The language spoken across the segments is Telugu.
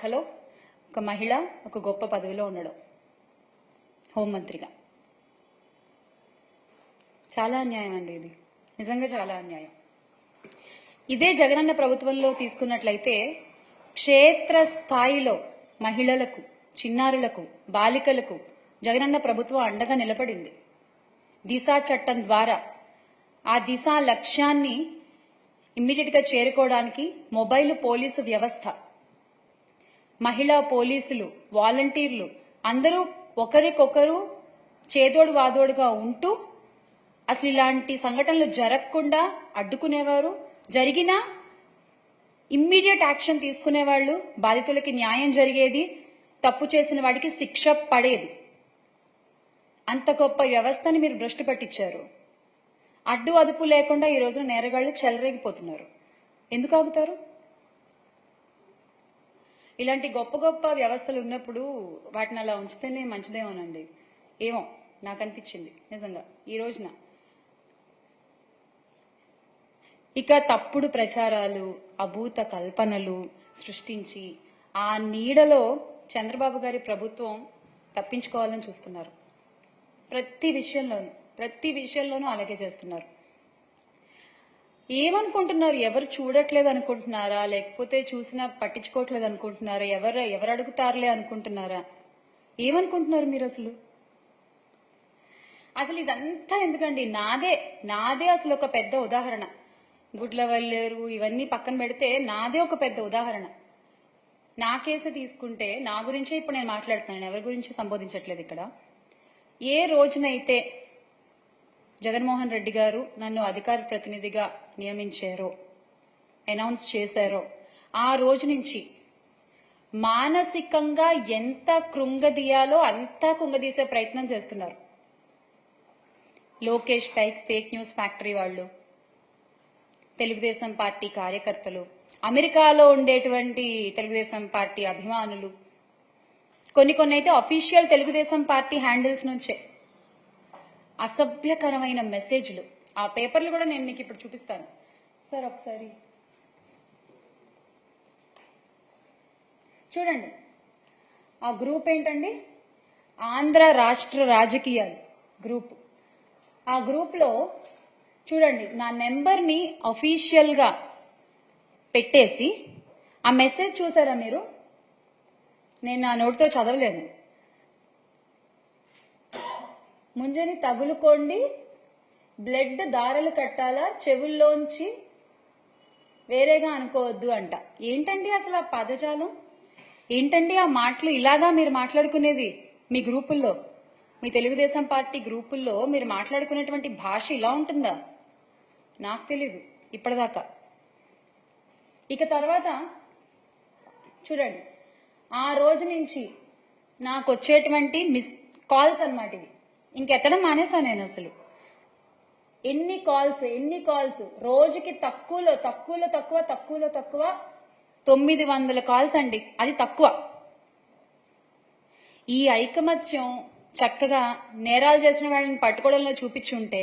శాఖలో ఒక మహిళ ఒక గొప్ప పదవిలో ఉండడం, హోంమంత్రిగా. చాలా అన్యాయం అండి ఇది, నిజంగా చాలా అన్యాయం. ఇదే జగనన్న ప్రభుత్వంలో తీసుకున్నట్లయితే క్షేత్ర స్థాయిలో మహిళలకు, చిన్నారులకు, బాలికలకు జగనన్న ప్రభుత్వం అండగా నిలబడింది. దిశ చట్టం ద్వారా ఆ దిశ లక్ష్యాన్ని ఇమ్మీడియట్ గా చేరుకోవడానికి మొబైల్ పోలీసు వ్యవస్థ, మహిళా పోలీసులు, వాలంటీర్లు అందరూ ఒకరికొకరు చేదోడు వాదోడుగా ఉంటూ అసలు ఇలాంటి సంఘటనలు జరగకుండా అడ్డుకునేవారు. జరిగినా ఇమ్మీడియట్ యాక్షన్ తీసుకునేవాళ్లు, బాధితులకి న్యాయం జరిగేది, తప్పు చేసిన వాడికి శిక్ష పడేది. అంత గొప్ప వ్యవస్థని మీరు భ్రష్టు పట్టించారు. అడ్డు అదుపు లేకుండా ఈ రోజున నేరగాళ్లు చెలరేగిపోతున్నారు. ఎందుకు ఆగుతారు? ఇలాంటి గొప్ప గొప్ప వ్యవస్థలు ఉన్నప్పుడు వాటిని అలా ఉంచితేనే మంచిదేమోనండి. ఏమో నాకు అనిపించింది నిజంగా ఈ రోజున. ఇక తప్పుడు ప్రచారాలు, అభూత కల్పనలు సృష్టించి ఆ నీడలో చంద్రబాబు గారి ప్రభుత్వం తప్పించుకోవాలని చూస్తున్నారు. ప్రతి విషయంలోనూ అలాగే చేస్తున్నారు. ఏమనుకుంటున్నారు? ఎవరు చూడట్లేదు అనుకుంటున్నారా? లేకపోతే చూసినా పట్టించుకోవట్లేదు అనుకుంటున్నారా? ఎవరు అడుగుతారులే అనుకుంటున్నారా? ఏమనుకుంటున్నారు మీరు? అసలు ఇదంతా ఎందుకండి? నాదే అసలు ఒక పెద్ద ఉదాహరణ. గుడ్లవల్లేరు ఇవన్నీ పక్కన పెడితే నాదే ఒక పెద్ద ఉదాహరణ. నా కేసు తీసుకుంటే నా గురించే ఇప్పుడు నేను మాట్లాడుతున్నాను, ఎవరి గురించి సంబోధించట్లేదు ఇక్కడ. ఏ రోజునైతే జగన్మోహన్ రెడ్డి గారు నన్ను అధికార ప్రతినిధిగా నియమించారో, అనౌన్స్ చేశారో, ఆ రోజు నుంచి మానసికంగా ఎంత కృంగదీయాలో అంతా కుంగదీసే ప్రయత్నం చేస్తున్నారు. లోకేష్ ఫేక్ న్యూస్ ఫ్యాక్టరీ వాళ్ళు, తెలుగుదేశం పార్టీ కార్యకర్తలు, అమెరికాలో ఉండేటువంటి తెలుగుదేశం పార్టీ అభిమానులు, కొన్ని అయితే అఫీషియల్ తెలుగుదేశం పార్టీ హ్యాండిల్స్ నుంచే అసభ్యకరమైన మెసేజ్లు. ఆ పేపర్లు కూడా నేను మీకు ఇప్పుడు చూపిస్తాను సార్, ఒకసారి చూడండి. ఆ గ్రూప్ ఏంటండి? ఆంధ్ర రాష్ట్ర రాజకీయాలు గ్రూప్. ఆ గ్రూప్ లో చూడండి, నా నెంబర్ని అఫీషియల్ గా పెట్టేసి ఆ మెసేజ్ చూసారా మీరు? నేను నా నోటితో చదవలేను. ముంజని తగులుకోండి, బ్లడ్ దారలు కట్టాలా, చెవుల్లోంచి వేరేగా అనుకోవద్దు అంట. ఏంటండి అసలు ఆ పదజాలం? ఏంటండి ఆ మాటలు? ఇలాగా మీరు మాట్లాడుకునేది మీ గ్రూపుల్లో, మీ తెలుగుదేశం పార్టీ గ్రూపుల్లో మీరు మాట్లాడుకునేటువంటి భాష ఇలా ఉంటుందా? నాకు తెలీదు ఇప్పటిదాకా. ఇక తర్వాత చూడండి, ఆ రోజు నుంచి నాకు వచ్చేటువంటి మిస్ కాల్స్ అన్నమాట ఇవి. ఇంకెత్తడం మానేసా నేను. అసలు ఎన్ని కాల్స్ రోజుకి తక్కువలో 900 కాల్స్ అండి. అది తక్కువ. ఈ ఐకమత్యం చక్కగా నేరాలు చేసిన వాళ్ళని పట్టుకోవడంలో చూపించుంటే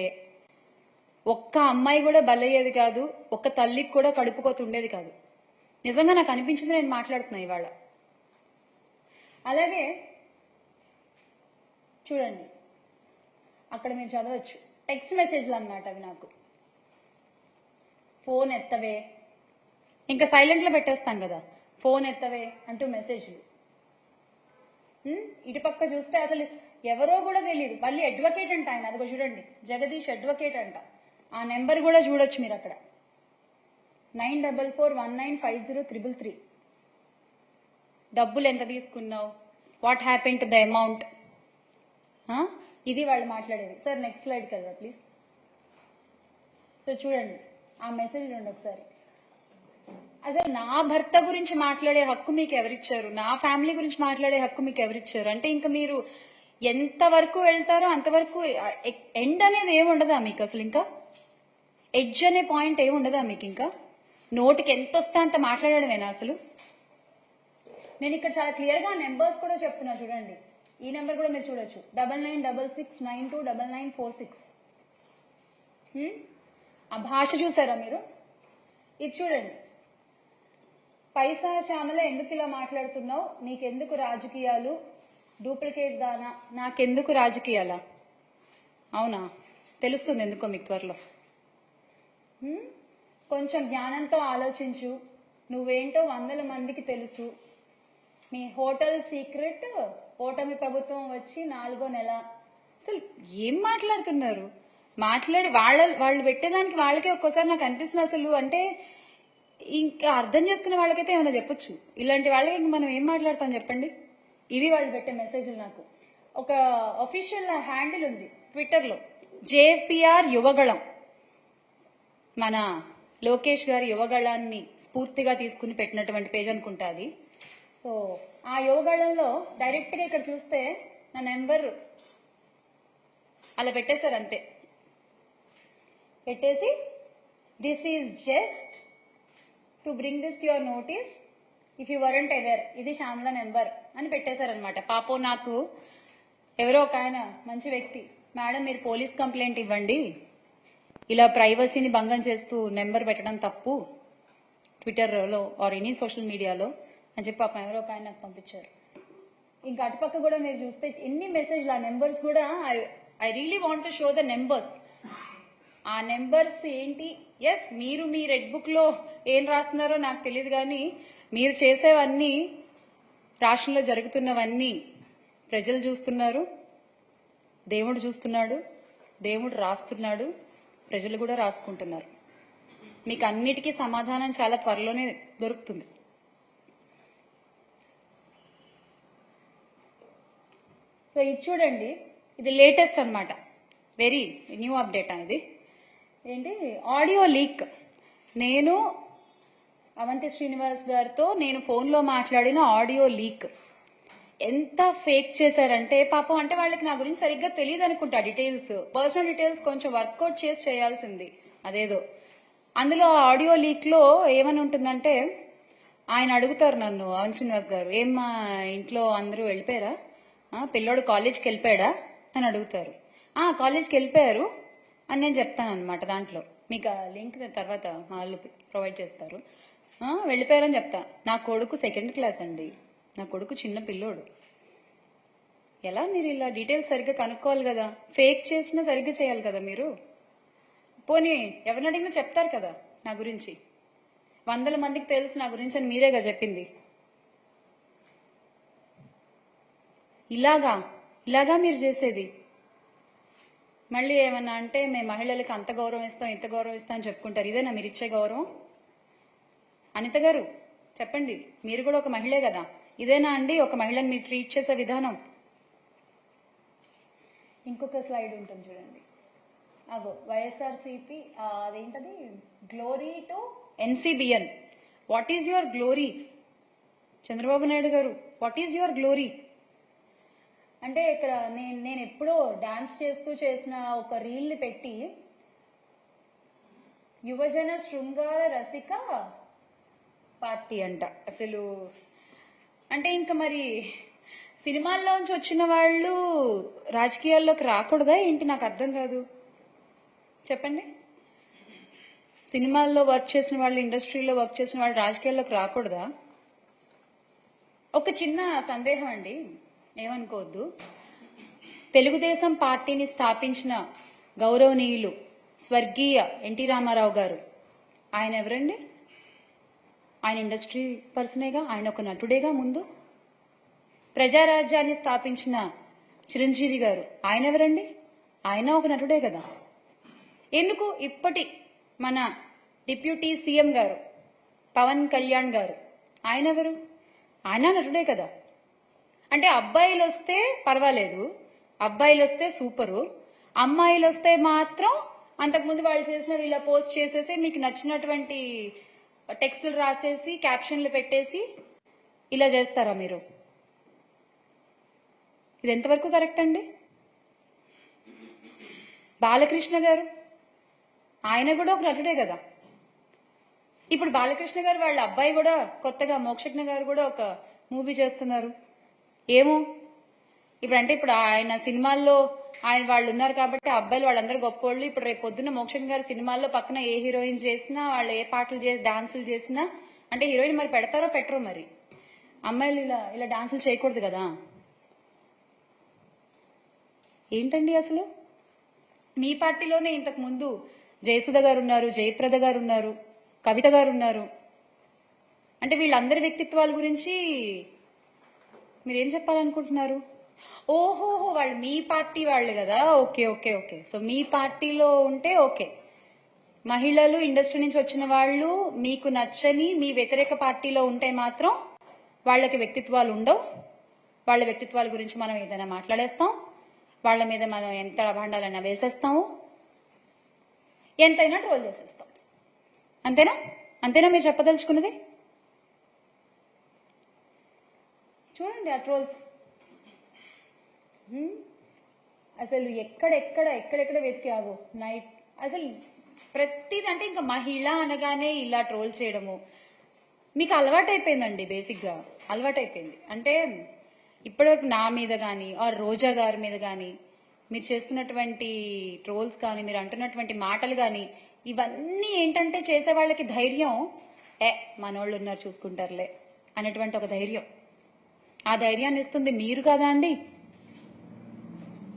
ఒక్క అమ్మాయి కూడా బలయ్యేది కాదు, ఒక్క తల్లికి కూడా కడుపుకోతుండేది కాదు. నిజంగా నాకు అనిపించింది, నేను మాట్లాడుతున్నా ఇవాళ. అలాగే చూడండి, అక్కడ మీరు చదవచ్చు టెక్స్ట్ మెసేజ్లు అన్నమాట అవి. నాకు ఫోన్ ఎత్తవే, ఇంకా సైలెంట్ లో పెట్టేస్తాం కదా, ఫోన్ ఎత్తవే అంటూ మెసేజ్లు. ఇటుపక్క చూస్తే అసలు ఎవరో కూడా తెలియదు. మళ్ళీ అడ్వకేట్ అంట ఆయన. అదిగో చూడండి, జగదీష్ అడ్వకేట్ అంట. ఆ నెంబర్ కూడా చూడొచ్చు మీరు అక్కడ, 9441950333. డబ్బులు ఎంత తీసుకున్నావు, what happen to the amount, ఇది వాళ్ళు మాట్లాడేది. సార్ నెక్స్ట్ స్లైడ్కి వెళ్దా ప్లీజ్. సో చూడండి ఆ మెసేజ్ చూడండి ఒకసారి. అసలు నా భర్త గురించి మాట్లాడే హక్కు మీకు ఎవరిచ్చారు? నా ఫ్యామిలీ గురించి మాట్లాడే హక్కు మీకు ఎవరిచ్చారు? అంటే ఇంకా మీరు ఎంతవరకు వెళ్తారో అంతవరకు. ఎండ్ అనేది ఏముండదా మీకు అసలు? ఇంకా ఎడ్జ్ అనే పాయింట్ ఏముండదా మీకు? ఇంకా నోటికి ఎంత వస్తే అంత మాట్లాడడమేనా అసలు? నేను ఇక్కడ చాలా క్లియర్ గా నెంబర్స్ కూడా చెప్తున్నా చూడండి. ఈ నెంబర్ కూడా మీరు చూడొచ్చు, 9966929946. ఆ భాష చూసారా మీరు? ఇది చూడండి, పైసా శ్యామల ఎందుకు ఇలా మాట్లాడుతున్నావు? నీకెందుకు రాజకీయాలు? డూప్లికేట్ దానా? నాకెందుకు రాజకీయాలా? అవునా? తెలుస్తుంది ఎందుకో మీకు త్వరలో. కొంచెం జ్ఞానంతో ఆలోచించు. నువ్వేంటో 100 మందికి తెలుసు. మీ హోటల్ సీక్రెట్ ఓటమి ప్రభుత్వం వచ్చి 4వ నెల. అసలు ఏం మాట్లాడుతున్నారు? వాళ్ళు పెట్టేదానికి వాళ్ళకే ఒక్కోసారి నాకు అనిపిస్తుంది అసలు. అంటే ఇంకా అర్థం చేసుకునే వాళ్ళకైతే ఏమైనా చెప్పొచ్చు, ఇలాంటి వాళ్ళకి ఇంక మనం ఏం మాట్లాడతాం చెప్పండి. ఇవి వాళ్ళు పెట్టే మెసేజ్లు. నాకు ఒక అఫీషియల్ హ్యాండిల్ ఉంది ట్విట్టర్లో, జేపీఆర్ యువగళం. మన లోకేష్ గారి యువగళాన్ని స్ఫూర్తిగా తీసుకుని పెట్టినటువంటి పేజ్ అనుకుంటా అది. సో ఆ యువగళంలో డైరెక్ట్ గా ఇక్కడ చూస్తే నా నెంబర్ అలా పెట్టేశారు అంతే. పెట్టేసి this is just to bring this to your notice if you weren't aware, ఇది శ్యామల నెంబర్ అని పెట్టేశారనమాట. పాపం నాకు ఎవరో ఒక ఆయన మంచి వ్యక్తి, మేడం మీరు పోలీస్ కంప్లైంట్ ఇవ్వండి, ఇలా ప్రైవసీని భంగం చేస్తూ నెంబర్ పెట్టడం తప్పు ట్విట్టర్లో ఆర్ ఎనీ సోషల్ మీడియాలో అని చెప్పి పాపం ఎవరో ఒక ఆయన నాకు పంపించారు. ఇంకా అటుపక్క కూడా మీరు చూస్తే ఎన్ని మెసేజ్లు, ఆ నెంబర్స్ కూడా I really want to show the numbers. ఆ నెంబర్స్ ఏంటి? ఎస్, మీరు మీ రెడ్ బుక్ లో ఏం రాస్తున్నారో నాకు తెలియదు, కానీ మీరు చేసేవన్నీ, రాష్ట్రంలో జరుగుతున్నవన్నీ ప్రజలు చూస్తున్నారు, దేవుడు చూస్తున్నాడు, దేవుడు రాస్తున్నాడు, ప్రజలు కూడా రాసుకుంటున్నారు. మీకు అన్నిటికీ సమాధానం చాలా త్వరలోనే దొరుకుతుంది. సో ఇది చూడండి, ఇది లేటెస్ట్ అన్నమాట, వెరీ న్యూ అప్డేట్ అనేది. ఏంటి? Audio leak. నేను అవంతి శ్రీనివాస్ గారితో నేను ఫోన్లో మాట్లాడిన ఆడియో లీక్. ఎంత ఫేక్ చేశారంటే పాపం, అంటే వాళ్ళకి నా గురించి సరిగ్గా తెలియదు అనుకుంటా, డీటెయిల్స్, పర్సనల్ డీటెయిల్స్ కొంచెం వర్కౌట్ చేసి చేయాల్సింది అదేదో. అందులో ఆడియో లీక్ లో ఏమని ఉంటుందంటే, ఆయన అడుగుతారు నన్ను, అవంతి శ్రీనివాస్ గారు, ఏం మా ఇంట్లో అందరూ వెళ్ళిపోయారా, పిల్లోడు కాలేజ్కి వెళ్ళిపోయాడా అని అడుగుతారు. కాలేజ్కి వెళ్ళిపోయారు అని నేను చెప్తాను అనమాట. దాంట్లో మీకు ఆ లింక్ తర్వాత వాళ్ళు ప్రొవైడ్ చేస్తారు. వెళ్ళిపోయారని చెప్తా. నా కొడుకు 2nd క్లాస్ అండి, నా కొడుకు చిన్న పిల్లోడు. ఎలా మీరు ఇలా డీటెయిల్స్ సరిగ్గా కనుక్కోవాలి కదా, ఫేక్ చేసినా సరిగ్గా చేయాలి కదా మీరు. పోనీ ఎవరిని అడిగినా చెప్తారు కదా నా గురించి, 100 మందికి తెలుసు నా గురించి అని మీరేగా చెప్పింది. ఇలాగా మీరు చేసేది. మళ్ళీ ఏమన్నా అంటే మేము మహిళలకు అంత గౌరవం ఇస్తాం, ఇంత గౌరవం ఇస్తాం అని చెప్పుకుంటారు. ఇదేనా మీరు ఇచ్చే గౌరవం? అనిత గారు చెప్పండి, మీరు కూడా ఒక మహిళే కదా, ఇదేనా అండి ఒక మహిళని మీరు ట్రీట్ చేసే విధానం? ఇంకొక స్లైడ్ ఉంటుంది చూడండి, అగో వైఎస్ఆర్సీపీ, అదేంటది, glory to NCBN. What is your glory? Chandrababu Naidu గారు, వాట్ ఈజ్ యువర్ గ్లోరీ? అంటే ఇక్కడ నేను ఎప్పుడో డాన్స్ చేస్తూ చేసిన ఒక రీల్ని పెట్టి, యువజన శృంగార రసిక పార్టీ అంట. అసలు అంటే ఇంకా మరి సినిమాల్లోంచి వచ్చిన వాళ్ళు రాజకీయాల్లోకి రాకూడదా ఏంటి? నాకు అర్థం కాదు, చెప్పండి. సినిమాల్లో వర్క్ చేసిన వాళ్ళు, ఇండస్ట్రీలో వర్క్ చేసిన వాళ్ళు రాజకీయాల్లోకి రాకూడదా? ఒక చిన్న సందేహం అండి, ఏమనుకోవద్దు. తెలుగుదేశం పార్టీని స్థాపించిన గౌరవనీయులు స్వర్గీయ ఎన్టీ రామారావు గారు, ఆయన ఎవరండి? ఆయన ఇండస్ట్రీ పర్సనేగా, ఆయన ఒక నటుడేగా ముందు. ప్రజారాజ్యాన్ని స్థాపించిన చిరంజీవి గారు, ఆయన ఎవరండి? ఆయన ఒక నటుడే కదా. ఎందుకు ఇప్పటి మన డిప్యూటీ సీఎం గారు పవన్ కళ్యాణ్ గారు, ఆయన ఎవరు? ఆయన నటుడే కదా. అంటే అబ్బాయిలు వస్తే పర్వాలేదు, అబ్బాయిలు వస్తే సూపరు, అమ్మాయిలు వస్తే మాత్రం అంతకుముందు వాళ్ళు చేసినవి ఇలా పోస్ట్ చేసేసి మీకు నచ్చినటువంటి టెక్స్టులు రాసేసి క్యాప్షన్లు పెట్టేసి ఇలా చేస్తారా మీరు? ఇది ఎంతవరకు కరెక్ట్ అండి? బాలకృష్ణ గారు, ఆయన కూడా ఒక నటుడే కదా. ఇప్పుడు బాలకృష్ణ గారు వాళ్ళ అబ్బాయి కూడా కొత్తగా మోక్షజ్ఞ గారు కూడా ఒక మూవీ చేస్తున్నారు. ఏమో ఇప్పుడు అంటే ఇప్పుడు ఆయన సినిమాల్లో ఆయన వాళ్ళు ఉన్నారు కాబట్టి అబ్బాయిలు వాళ్ళందరూ గొప్పోళ్ళు. ఇప్పుడు రేపు పొద్దున్న మోక్షజ్ఞ గారి సినిమాల్లో పక్కన ఏ హీరోయిన్ చేసినా, వాళ్ళు ఏ పాటలు చేసి డాన్సులు చేసినా అంటే హీరోయిన్ మరి పెడతారో పెట్టరో మరి. అమ్మాయిలు ఇలా ఇలా డాన్సులు చేయకూడదు కదా. ఏంటండి అసలు? మీ పార్టీలోనే ఇంతకు ముందు జయసుధ గారు ఉన్నారు, జయప్రద గారు ఉన్నారు, కవిత గారు ఉన్నారు. అంటే వీళ్ళందరి వ్యక్తిత్వాల గురించి మీరేం చెప్పాలనుకుంటున్నారు? ఓహోహో, వాళ్ళు మీ పార్టీ వాళ్ళు కదా. Okay okay okay. సో మీ పార్టీలో ఉంటే ఓకే. మహిళలు ఇండస్ట్రీ నుంచి వచ్చిన వాళ్ళు మీకు నచ్చని మీ వ్యతిరేక పార్టీలో ఉంటే మాత్రం వాళ్ళకి వ్యక్తిత్వాలు ఉండవు. వాళ్ళ వ్యక్తిత్వాల గురించి మనం ఏదైనా మాట్లాడేస్తాం, వాళ్ళ మీద మనం ఎంత అభాండాలైనా వేసేస్తాము, ఎంతైనా ట్రోల్ చేసేస్తాం. అంతేనా? అంతేనా మీరు చెప్పదలుచుకున్నది? చూడండి ఆ ట్రోల్స్. అసలు ఎక్కడెక్కడ వెతికి ఆగు నైట్. అసలు ప్రతిది అంటే ఇంకా మహిళ అనగానే ఇలా ట్రోల్ చేయడము మీకు అలవాటైపోయిందండి. బేసిక్గా అలవాటైపోయింది. అంటే ఇప్పటివరకు నా మీద కానీ ఆర్ రోజా గారి మీద కానీ మీరు చేస్తున్నటువంటి ట్రోల్స్ కానీ మీరు అంటున్నటువంటి మాటలు కానీ ఇవన్నీ ఏంటంటే చేసే వాళ్ళకి ధైర్యం, మనోళ్ళు ఉన్నారు చూసుకుంటారులే అనేటువంటి ఒక ధైర్యం. ఆ ధైర్యాన్ని ఇస్తుంది మీరు కాదా అండి?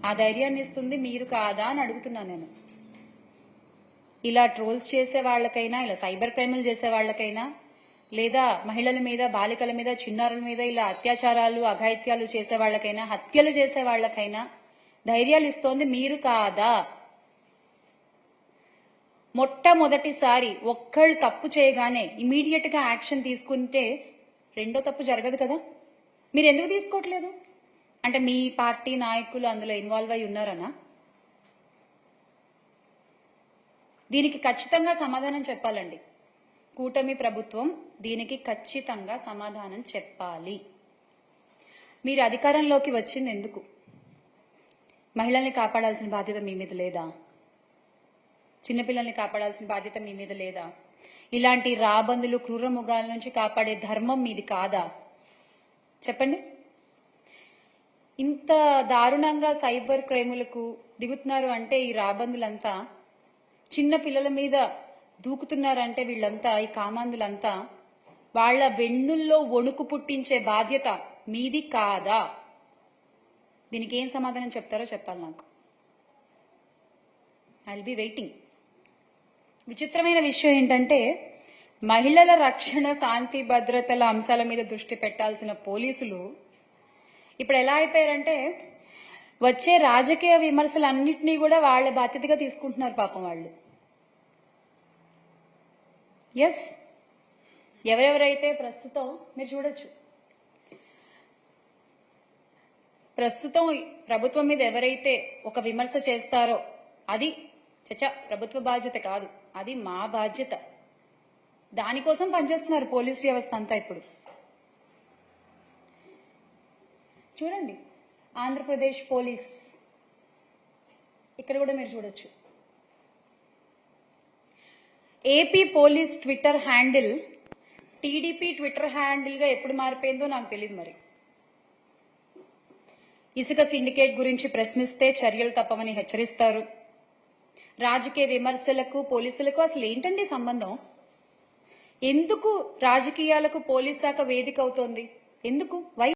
ఆ ధైర్యాన్ని ఇస్తుంది మీరు కాదా అని అడుగుతున్నాను నేను. ఇలా ట్రోల్స్ చేసే వాళ్ళకైనా, ఇలా సైబర్ క్రైములు చేసే వాళ్ళకైనా, లేదా మహిళల మీద, బాలికల మీద, చిన్నారుల మీద ఇలా అత్యాచారాలు, అఘాయిత్యాలు చేసే వాళ్ళకైనా, హత్యలు చేసే వాళ్ళకైనా ధైర్యాలు ఇస్తోంది మీరు కాదా? మొట్టమొదటిసారి ఒక్కళ్ళు తప్పు చేయగానే ఇమీడియట్ గా యాక్షన్ తీసుకుంటే రెండో తప్పు జరగదు కదా. మీరు ఎందుకు తీసుకోవట్లేదు? అంటే మీ పార్టీ నాయకులు అందులో ఇన్వాల్వ్ అయి ఉన్నారనా? దీనికి ఖచ్చితంగా సమాధానం చెప్పాలండి. కూటమి ప్రభుత్వం దీనికి ఖచ్చితంగా సమాధానం చెప్పాలి. మీరు అధికారంలోకి వచ్చింది ఎందుకు? మహిళల్ని కాపాడాల్సిన బాధ్యత మీ మీద లేదా? చిన్నపిల్లల్ని కాపాడాల్సిన బాధ్యత మీ మీద లేదా? ఇలాంటి రాబందులు, క్రూర మృగాల నుంచి కాపాడే ధర్మం మీది కాదా? చెప్పండి. ఇంత దారుణంగా సైబర్ క్రైములకు దిగుతున్నారు అంటే ఈ రాబందులంతా, చిన్న పిల్లల మీద దూకుతున్నారంటే వీళ్ళంతా, ఈ కామాందులంతా వాళ్ళ వెన్నుల్లో వణుకు పుట్టించే బాధ్యత మీది కాదా? దీనికి ఏం సమాధానం చెప్తారో చెప్పాలి నాకు. I will be waiting. విచిత్రమైన విషయం ఏంటంటే మహిళల రక్షణ, శాంతి భద్రతల అంశాల మీద దృష్టి పెట్టాల్సిన పోలీసులు ఇప్పుడు ఎలా అయిపోయారంటే వచ్చే రాజకీయ విమర్శలన్నింటినీ కూడా వాళ్ళ బాధ్యతగా తీసుకుంటున్నారు పాపం వాళ్ళు. ఎస్, ఎవరెవరైతే ప్రస్తుతం మీరు చూడొచ్చు, ప్రస్తుతం ప్రభుత్వం మీద ఎవరైతే ఒక విమర్శ చేస్తారో అది చచ్చా ప్రభుత్వ బాధ్యత కాదు, అది మా బాధ్యత. దానికోసం పనిచేస్తున్నారు పోలీస్ వ్యవస్థ అంతా. ఇప్పుడు చూడండి ఆంధ్రప్రదేశ్ పోలీస్, ఇక్కడ కూడా మీరు చూడొచ్చు. AP police Twitter handle TDP Twitter handle గా ఎప్పుడు మారిపోయిందో నాకు తెలియదు. మరి ఇసుక సిండికేట్ గురించి ప్రశ్నిస్తే చర్యలు తప్పవని హెచ్చరిస్తారు. రాజకీయ విమర్శలకు పోలీసులకు అసలు ఏంటండి సంబంధం? ఎందుకు రాజకీయాలకు పోలీస్ శాఖ వేదిక అవుతోంది? ఎందుకు? వై?